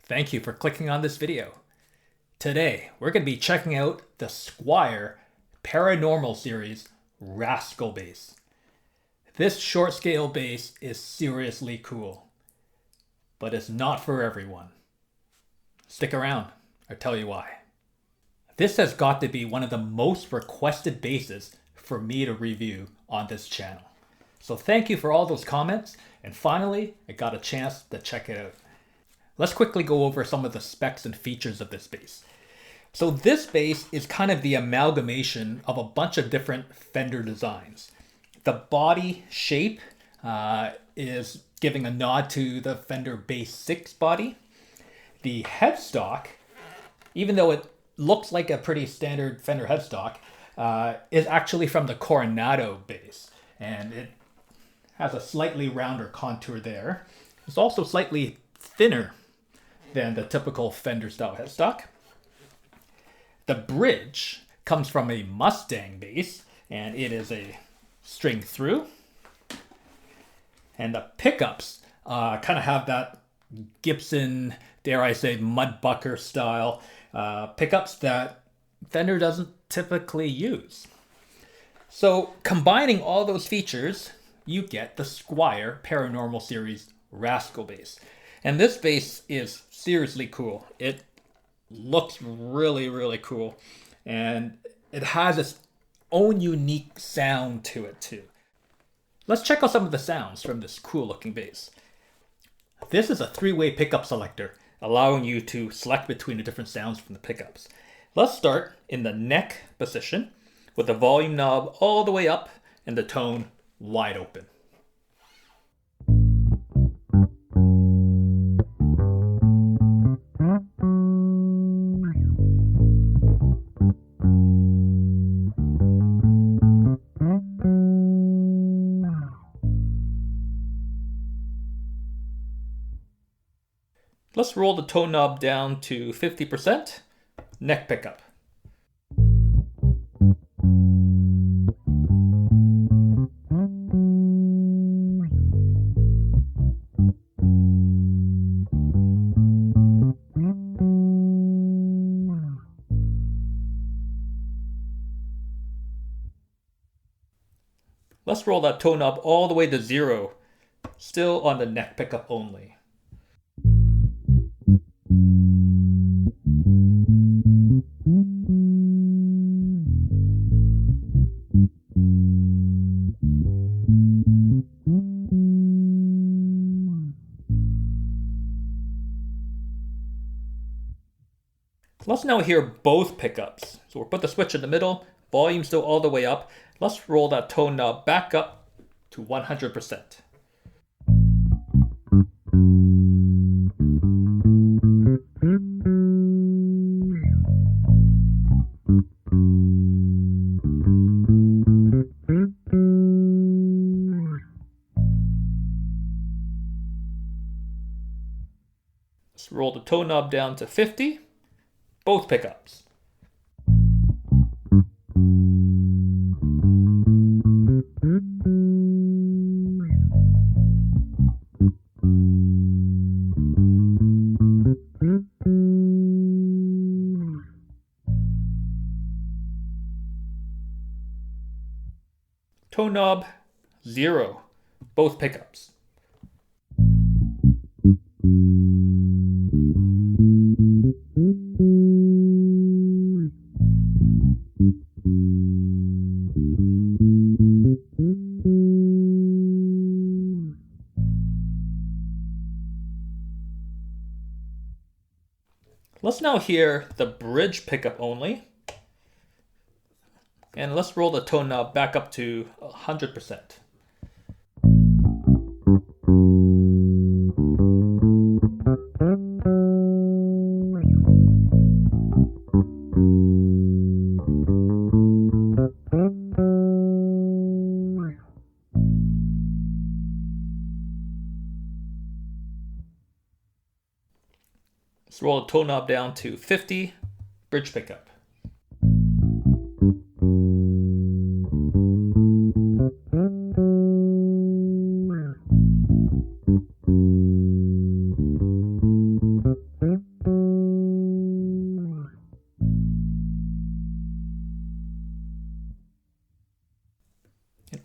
Thank you for clicking on this video. Today, we're going to be checking out the Squier Paranormal series Rascal bass. This short scale bass is seriously cool, but it's not for everyone. Stick around, I'll tell you why. This has got to be one of the most requested basses for me to review on this channel. So thank you for all those comments, and finally, I got a chance to check it out. Let's quickly go over some of the specs and features of this bass. So this bass is kind of the amalgamation of a bunch of different Fender designs. The body shape is giving a nod to the Fender Bass VI body. The headstock, even though it looks like a pretty standard Fender headstock, is actually from the Coronado bass. And it has a slightly rounder contour there. It's also slightly thinner than the typical Fender style headstock. The bridge comes from a Mustang bass, and it is a string through. And the pickups kind of have that Gibson, dare I say, mudbucker style pickups that Fender doesn't typically use. So combining all those features, you get the Squier Paranormal series Rascal bass. And this bass is seriously cool. It looks really, really cool. And it has its own unique sound to it too. Let's check out some of the sounds from this cool looking bass. This is a three-way pickup selector, allowing you to select between the different sounds from the pickups. Let's start in the neck position with the volume knob all the way up and the tone wide open. Let's roll the tone knob down to 50%, neck pickup. Let's roll that tone knob all the way to 0, still on the neck pickup only. Let's now hear both pickups. So we'll put the switch in the middle, volume still all the way up. Let's roll that tone knob back up to 100%. Let's roll the tone knob down to 50. Both pickups. Tone knob 0. Both pickups. Let's now hear the bridge pickup only. And let's roll the tone knob back up to 100%. Let's roll the tone knob down to 50, bridge pickup.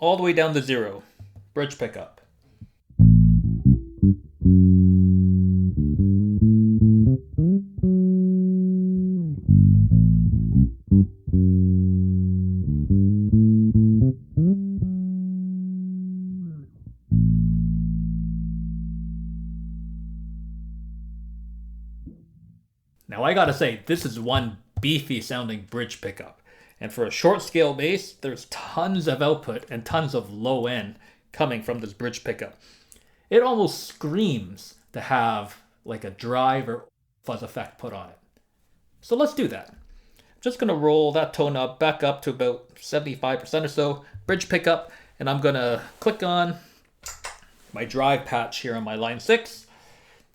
all the way down to 0. Bridge pickup. Now I gotta say, this is one beefy sounding bridge pickup. And for a short scale bass, there's tons of output and tons of low end coming from this bridge pickup. It almost screams to have like a drive or fuzz effect put on it. So let's do that. I'm just gonna roll that tone knob back up to about 75% or so, bridge pickup, and I'm gonna click on my drive patch here on my Line 6.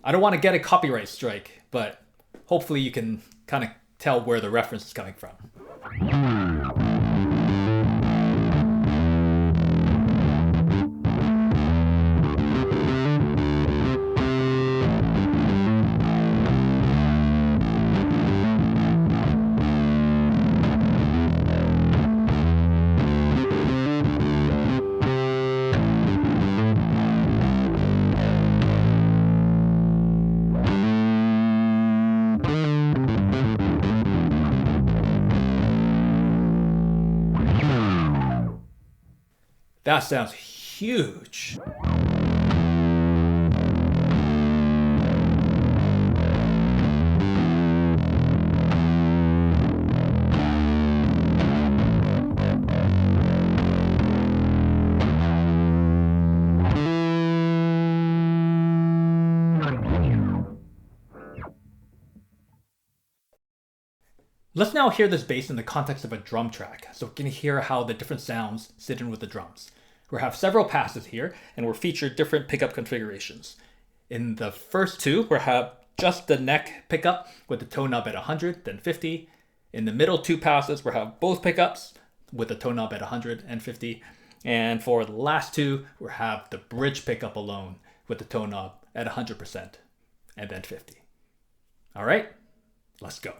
I don't want to get a copyright strike, but hopefully you can kind of tell where the reference is coming from. That sounds huge. Let's now hear this bass in the context of a drum track, so we can hear how the different sounds sit in with the drums. We have several passes here, and we'll feature different pickup configurations. In the first two, we'll have just the neck pickup with the tone knob at 100, then 50. In the middle two passes, we'll have both pickups with the tone knob at 100 and 50. And for the last two, we'll have the bridge pickup alone with the tone knob at 100% and then 50. All right, let's go.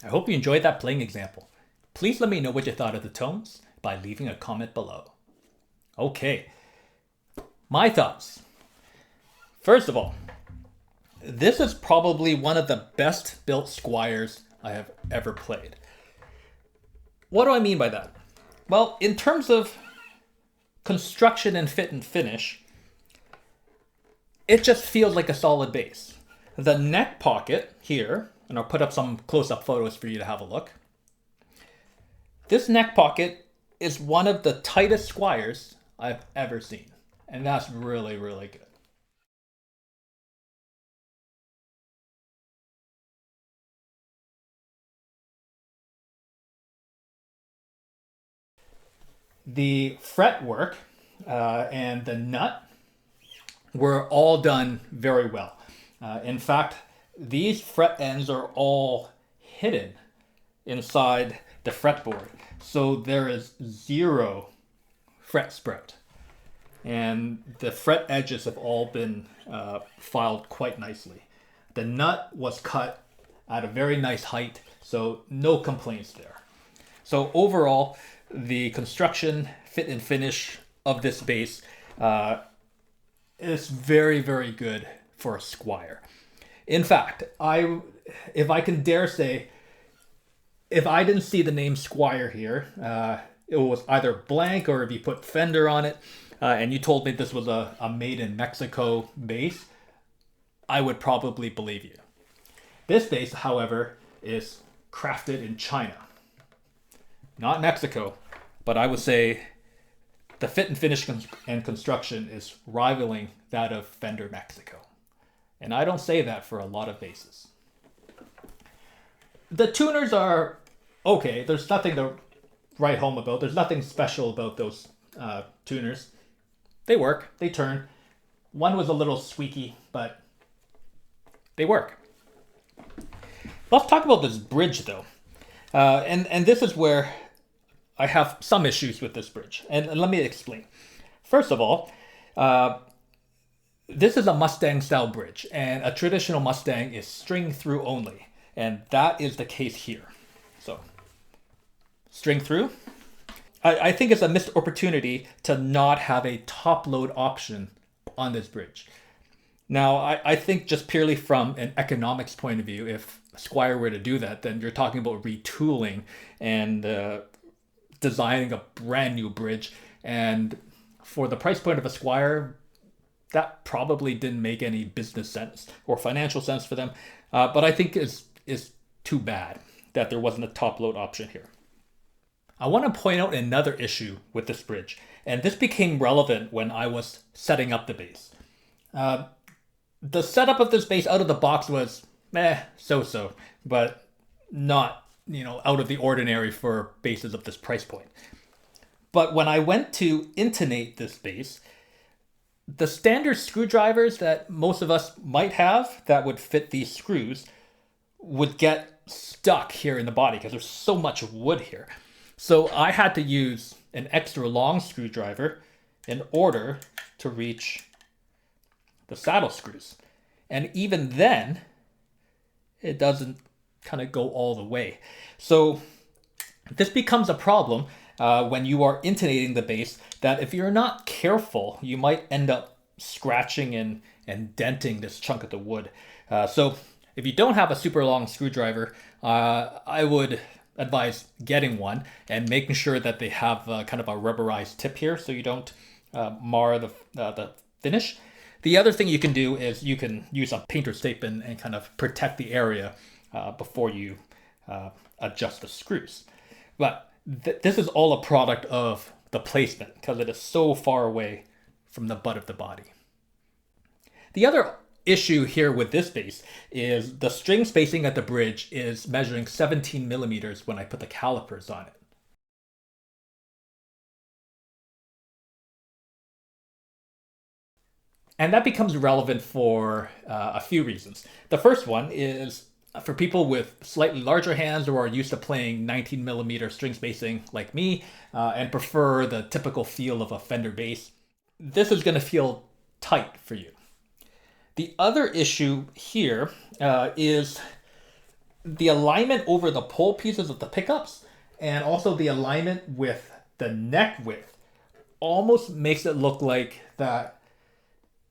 I hope you enjoyed that playing example. Please let me know what you thought of the tones by leaving a comment below. Okay, my thoughts. First of all, this is probably one of the best built Squiers I have ever played. What do I mean by that? Well, in terms of construction and fit and finish, it just feels like a solid bass. The neck pocket here, and I'll put up some close-up photos for you to have a look. This neck pocket is one of the tightest Squiers I've ever seen, and that's really, really good. The fretwork and the nut were all done very well. In fact, these fret ends are all hidden inside the fretboard, so there is zero fret spread. And the fret edges have all been filed quite nicely. The nut was cut at a very nice height, so no complaints there. So overall, the construction, fit and finish of this bass is very, very good for a Squier. In fact, if I can dare say, if I didn't see the name Squier here, it was either blank or if you put Fender on it, and you told me this was a made in Mexico bass, I would probably believe you. This bass, however, is crafted in China. Not Mexico, but I would say the fit and finish and construction is rivaling that of Fender Mexico. And I don't say that for a lot of basses. The tuners are okay. There's nothing to write home about. There's nothing special about those tuners. They work, they turn. One was a little squeaky, but they work. Let's talk about this bridge though. And this is where I have some issues with this bridge. And let me explain. First of all, this is a Mustang style bridge, and a traditional Mustang is string through only. And that is the case here. So, string through. I think it's a missed opportunity to not have a top load option on this bridge. Now, I think just purely from an economics point of view, if Squier were to do that, then you're talking about retooling and designing a brand new bridge. And for the price point of a Squier, that probably didn't make any business sense or financial sense for them. But I think is too bad that there wasn't a top load option here. I want to point out another issue with this bridge, and this became relevant when I was setting up the bass. The setup of this bass out of the box was so-so, but not, out of the ordinary for basses of this price point. But when I went to intonate this bass, the standard screwdrivers that most of us might have that would fit these screws would get stuck here in the body because there's so much wood here. So I had to use an extra long screwdriver in order to reach the saddle screws. And even then, it doesn't kind of go all the way. So this becomes a problem when you are intonating the bass, that if you're not careful, you might end up scratching and denting this chunk of the wood. So if you don't have a super long screwdriver, I would advise getting one and making sure that they have kind of a rubberized tip here so you don't mar the finish. The other thing you can do is you can use a painter's tape and kind of protect the area before you adjust the screws. But this is all a product of the placement because it is so far away from the butt of the body. The other issue here with this bass is the string spacing at the bridge is measuring 17 millimeters when I put the calipers on it. And that becomes relevant for a few reasons. The first one is for people with slightly larger hands or are used to playing 19 millimeter string spacing like me and prefer the typical feel of a Fender bass. This is going to feel tight for you. The other issue here is the alignment over the pole pieces of the pickups and also the alignment with the neck width almost makes it look like that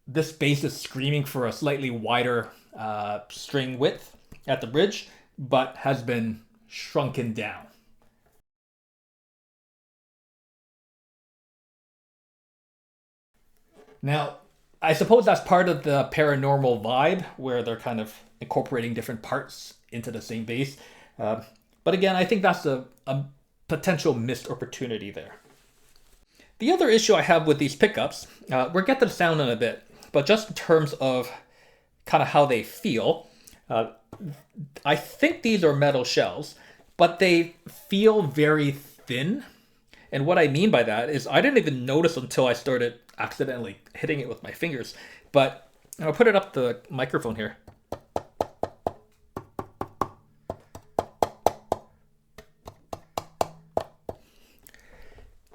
this bass is screaming for a slightly wider string width at the bridge, but has been shrunken down. Now, I suppose that's part of the Paranormal vibe, where they're kind of incorporating different parts into the same bass. But again, I think that's a potential missed opportunity there. The other issue I have with these pickups, we'll get to the sound in a bit, but just in terms of kind of how they feel, I think these are metal shells, but they feel very thin. And what I mean by that is I didn't even notice until I started accidentally hitting it with my fingers. But I'll put it up the microphone here.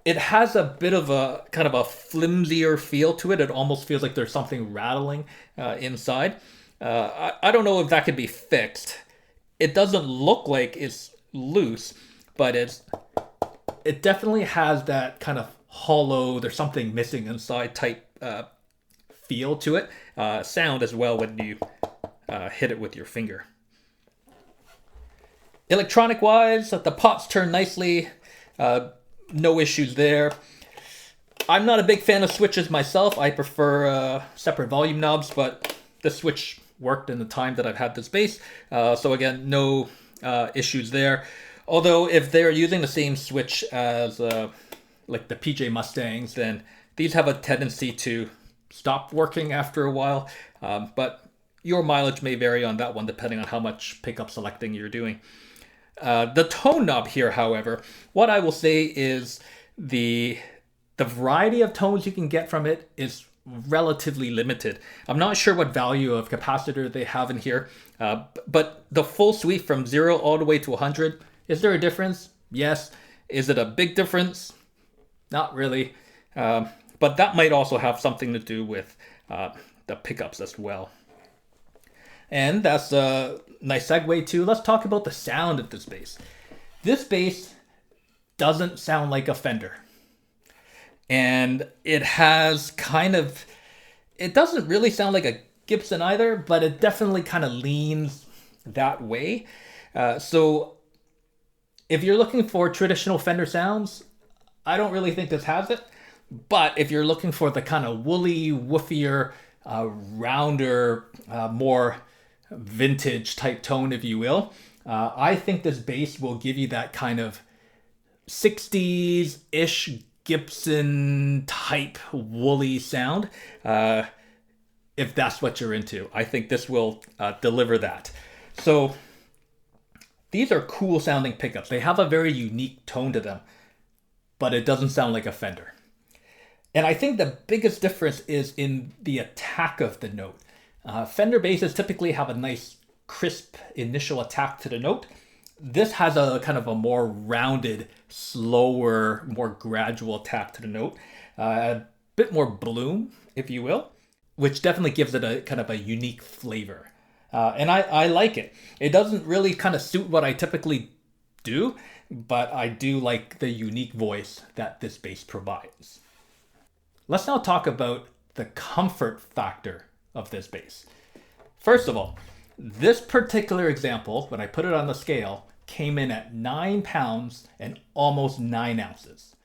It has a bit of a kind of a flimsier feel to it. It almost feels like there's something rattling inside. I don't know if that could be fixed. It doesn't look like it's loose, but it definitely has that kind of hollow, there's something missing inside type feel to it. Sound as well when you hit it with your finger. Electronic wise, the pots turn nicely. No issues there. I'm not a big fan of switches myself. I prefer separate volume knobs, but the switch worked in the time that I've had this bass. So again, no issues there. Although if they're using the same switch as like the PJ Mustangs, then these have a tendency to stop working after a while. But your mileage may vary on that one depending on how much pickup selecting you're doing. The tone knob here, however, what I will say is the variety of tones you can get from it is relatively limited. I'm not sure what value of capacitor they have in here, but the full sweep from 0 all the way to 100, is there a difference? Yes. Is it a big difference? Not really. But that might also have something to do with the pickups as well. And that's a nice segue to, let's talk about the sound of this bass. This bass doesn't sound like a Fender. And it has kind of, it doesn't really sound like a Gibson either, but it definitely kind of leans that way. So if you're looking for traditional Fender sounds, I don't really think this has it. But if you're looking for the kind of woolly, woofier, rounder, more vintage type tone, if you will, I think this bass will give you that kind of 60s-ish Gibson type woolly sound. If that's what you're into, I think this will deliver that. So these are cool sounding pickups. They have a very unique tone to them, but it doesn't sound like a Fender. And I think the biggest difference is in the attack of the note. Fender basses typically have a nice crisp initial attack to the note. This has a kind of a more rounded, slower, more gradual attack to the note. A bit more bloom, if you will, which definitely gives it a kind of a unique flavor. And I like it. It doesn't really kind of suit what I typically do, but I do like the unique voice that this bass provides. Let's now talk about the comfort factor of this bass. First of all, this particular example, when I put it on the scale, came in at 9 pounds and almost 9 ounces.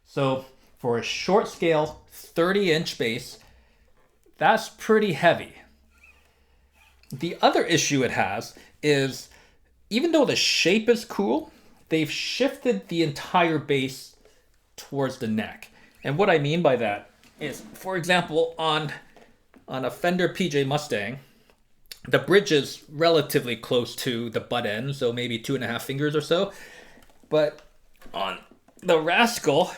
So for a short scale 30-inch bass, that's pretty heavy. The other issue it has is, even though the shape is cool, they've shifted the entire bass towards the neck. And what I mean by that is, for example, on a Fender PJ Mustang, the bridge is relatively close to the butt end, so maybe 2.5 fingers or so. But on the Rascal,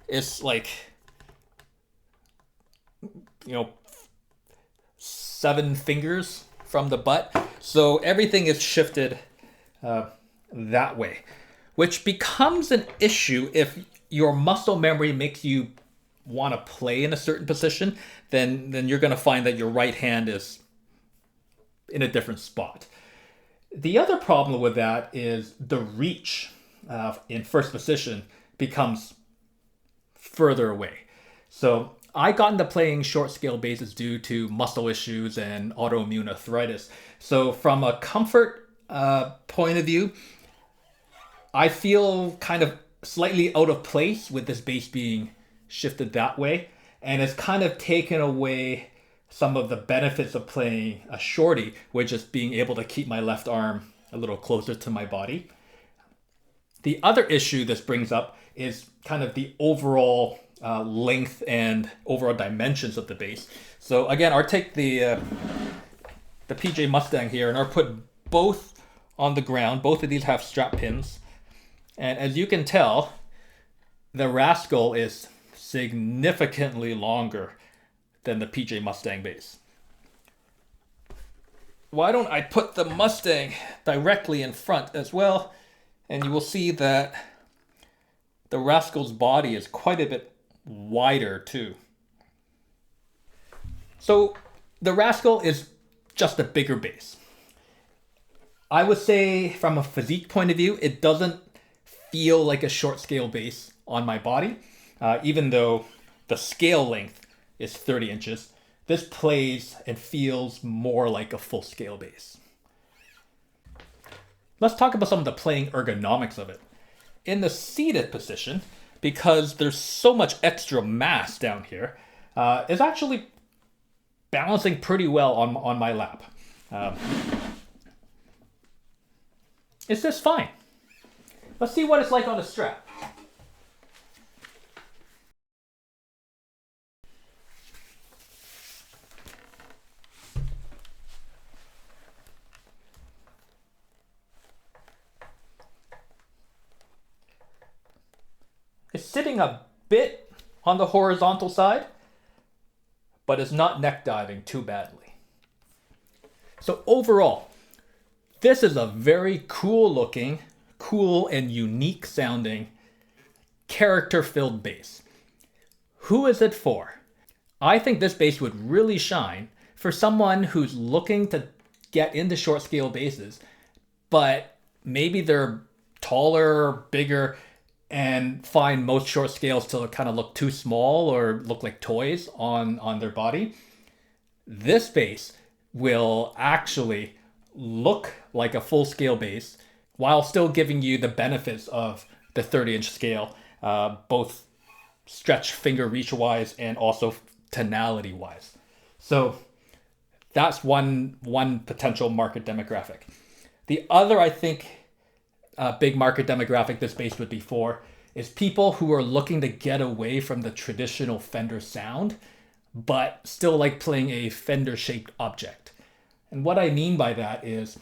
it's like, 7 fingers from the butt. So everything is shifted that way, which becomes an issue if your muscle memory makes you want to play in a certain position, then you're going to find that your right hand is in a different spot. The other problem with that is the reach in first position becomes further away. So I got into playing short scale basses due to muscle issues and autoimmune arthritis. So from a comfort point of view, I feel kind of slightly out of place with this bass being shifted that way, and it's kind of taken away some of the benefits of playing a shorty, which is being able to keep my left arm a little closer to my body. The other issue this brings up is kind of the overall length and overall dimensions of the bass. So again, I'll take the PJ Mustang here, and I'll put both on the ground. Both of these have strap pins, and as you can tell, the Rascal is significantly longer than the PJ Mustang bass. Why don't I put the Mustang directly in front as well, and you will see that the Rascal's body is quite a bit wider too. So the Rascal is just a bigger bass. I would say from a physique point of view, it doesn't feel like a short scale bass on my body, even though the scale length is 30 inches. This plays and feels more like a full scale bass. Let's talk about some of the playing ergonomics of it. In the seated position, because there's so much extra mass down here, it's actually balancing pretty well on my lap. It's just fine. Let's see what it's like on a strap. It's sitting a bit on the horizontal side, but it's not neck diving too badly. So overall, this is a very cool looking, cool and unique sounding, character-filled bass. Who is it for? I think this bass would really shine for someone who's looking to get into short scale basses, but maybe they're taller, bigger, and find most short scales to kind of look too small or look like toys on their body. This bass will actually look like a full scale bass while still giving you the benefits of the 30-inch scale, both stretch finger reach wise and also tonality wise. So that's one potential market demographic. The other, I think, big market demographic this bass would be for is people who are looking to get away from the traditional Fender sound, but still like playing a Fender-shaped object. And what I mean by that is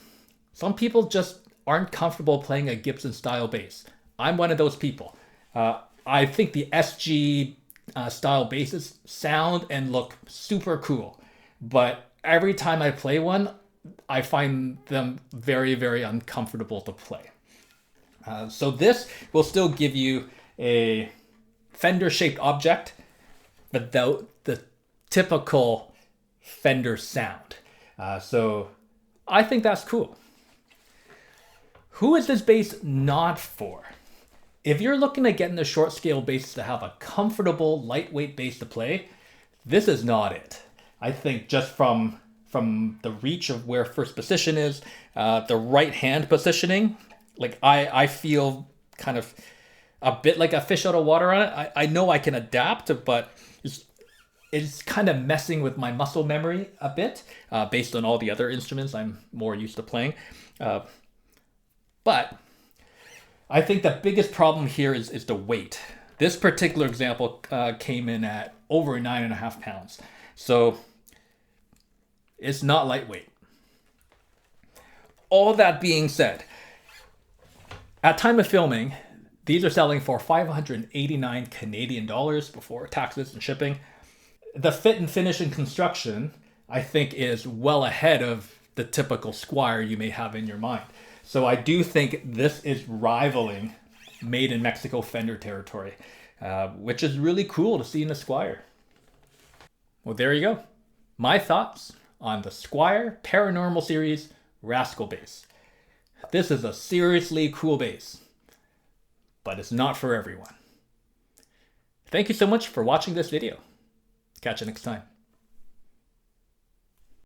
some people just aren't comfortable playing a Gibson-style bass. I'm one of those people. I think the SG style basses sound and look super cool, but every time I play one, I find them very, very uncomfortable to play. So this will still give you a Fender-shaped object without the typical Fender sound. So I think that's cool. Who is this bass not for? If you're looking to get into short scale basses to have a comfortable, lightweight bass to play, this is not it. I think just from the reach of where first position is, the right hand positioning, like I feel kind of a bit like a fish out of water on it. I know I can adapt, but it's kind of messing with my muscle memory a bit, based on all the other instruments I'm more used to playing. But I think the biggest problem here is the weight. This particular example came in at over 9.5 pounds. So it's not lightweight. All that being said, at time of filming, these are selling for 589 Canadian dollars before taxes and shipping. The fit and finish and construction, I think, is well ahead of the typical Squier you may have in your mind. So I do think this is rivaling made in Mexico Fender territory. which is really cool to see in the Squier. Well, there you go. My thoughts on the Squier Paranormal Series Rascal bass. This is a seriously cool bass, but it's not for everyone. Thank you so much for watching this video. Catch you next time.